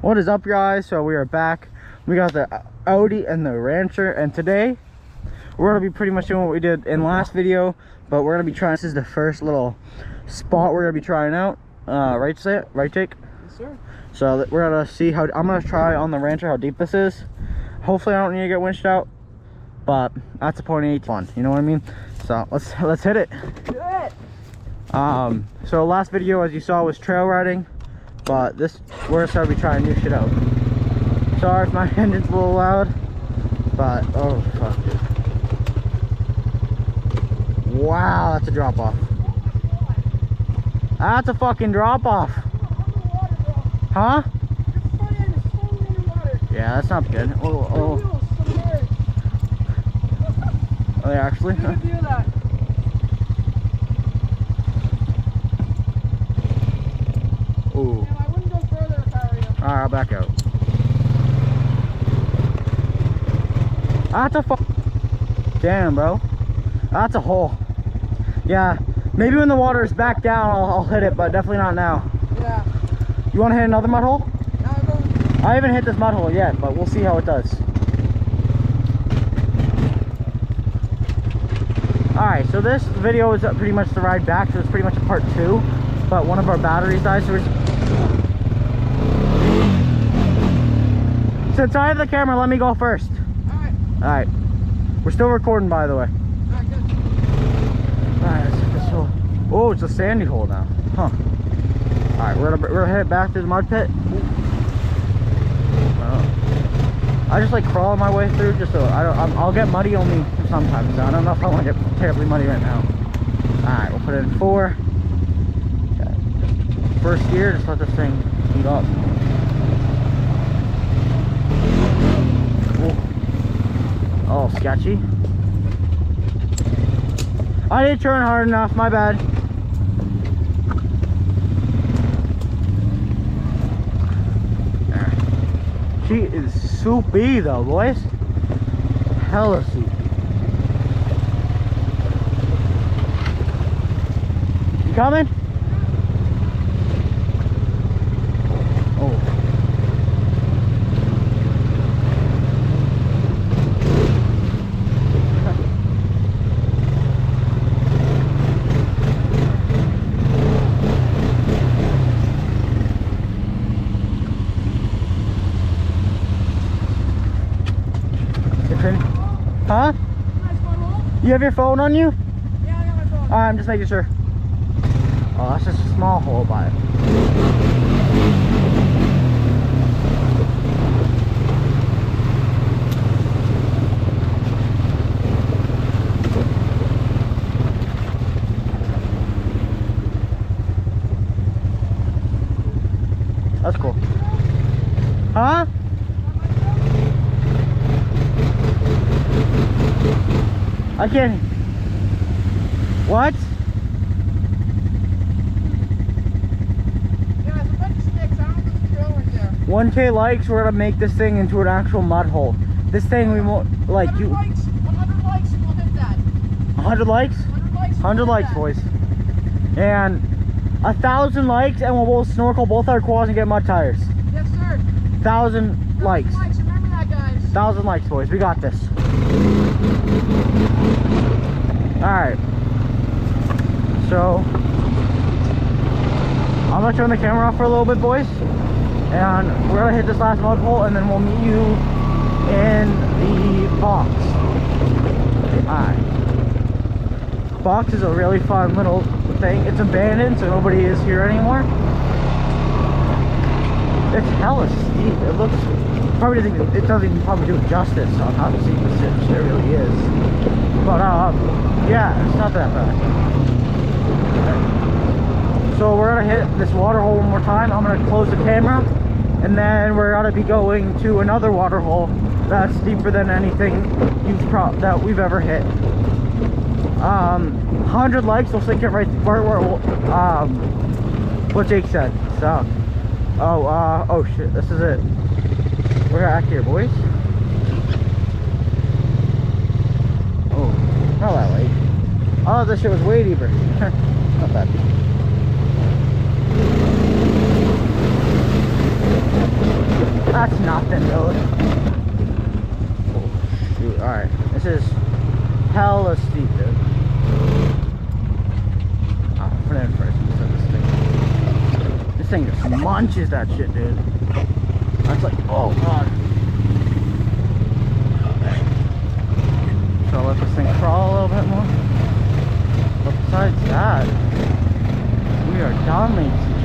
What is up, guys? So we are back. We got the Audi and the Rancher, and today we're gonna be pretty much doing what we did in last video, but we're gonna be trying. This is the first little spot we're gonna be trying out. Right, Jake? Yes, sir. So we're gonna see how. I'm gonna try on the Rancher how deep this is. Hopefully, I don't need to get winched out, but that's the point. It's fun, you know what I mean? So let's hit it. Do it. So last video, as you saw, was trail riding. But we're gonna be trying new shit out. Sorry if my engine's a little loud, but oh fuck. Wow, that's a drop off. That's a fucking drop off. Huh? Yeah, that's not good. Oh, yeah, actually. Huh? Ooh. Alright, I'll back out. That's a damn, bro. That's a hole. Yeah, maybe when the water is back down, I'll hit it, but definitely not now. Yeah. You want to hit another mud hole? No, I haven't hit this mud hole yet, but we'll see how it does. Alright, so this video is pretty much the ride back, so it's pretty much a part 2. But one of our batteries died, so since I have the camera, let me go first. Alright. We're still recording, by the way. Alright, good. Alright, let's hit this hole. Oh, it's a sandy hole now. Huh. Alright, we're gonna head back to the mud pit. I just like crawling my way through just so I'll get muddy only sometimes. I don't know if I want to get terribly muddy right now. Alright, we'll put it in 4. Okay. First gear, just let this thing heat up. Oh, sketchy. I didn't turn hard enough, my bad. She is soupy though, boys. Hella soupy. You coming? Huh? You have your phone on you? Yeah, I got my phone. Alright, I'm just making sure. Oh, that's just a small hole by it. That's cool. Huh? I can't. What? Yeah, there's a bunch of sticks. I don't know if there's a drill right there. 1K likes, we're gonna make this thing into an actual mud hole. This thing we won't like 100 likes, 100 likes and we'll hit that. 100 likes? 100 likes. 100 likes, boys. And 1,000 likes and we'll both snorkel both our quads and get mud tires. Yes, sir. 1,000 likes. 1,000 likes. Remember that, guys. 1,000 likes, boys. We got this. Alright. So I'm gonna turn the camera off for a little bit, boys. And we're gonna hit this last mud hole and then we'll meet you in the box. Alright. Box is a really fun little thing. It's abandoned, so nobody is here anymore. It's hella steep. It looks probably it doesn't even probably do it justice on how steep this shit really is. But yeah, it's not that bad. Okay. So we're gonna hit this water hole one more time. I'm gonna close the camera, and then we're gonna be going to another water hole that's deeper than anything that we've ever hit. 100 likes, we'll sink it right where what Jake said. So oh shit, this is it. We're back here, boys. Oh, not that late. Oh, this shit was way deeper. Not that deep. That's nothing, dude. Oh, shoot. Alright. This is hella steep, dude. I'll put it in first instead of this thing. This thing just munches that shit, dude. That's like, oh god. So I'll let this thing crawl a little bit more. But besides that, we are done, ladies and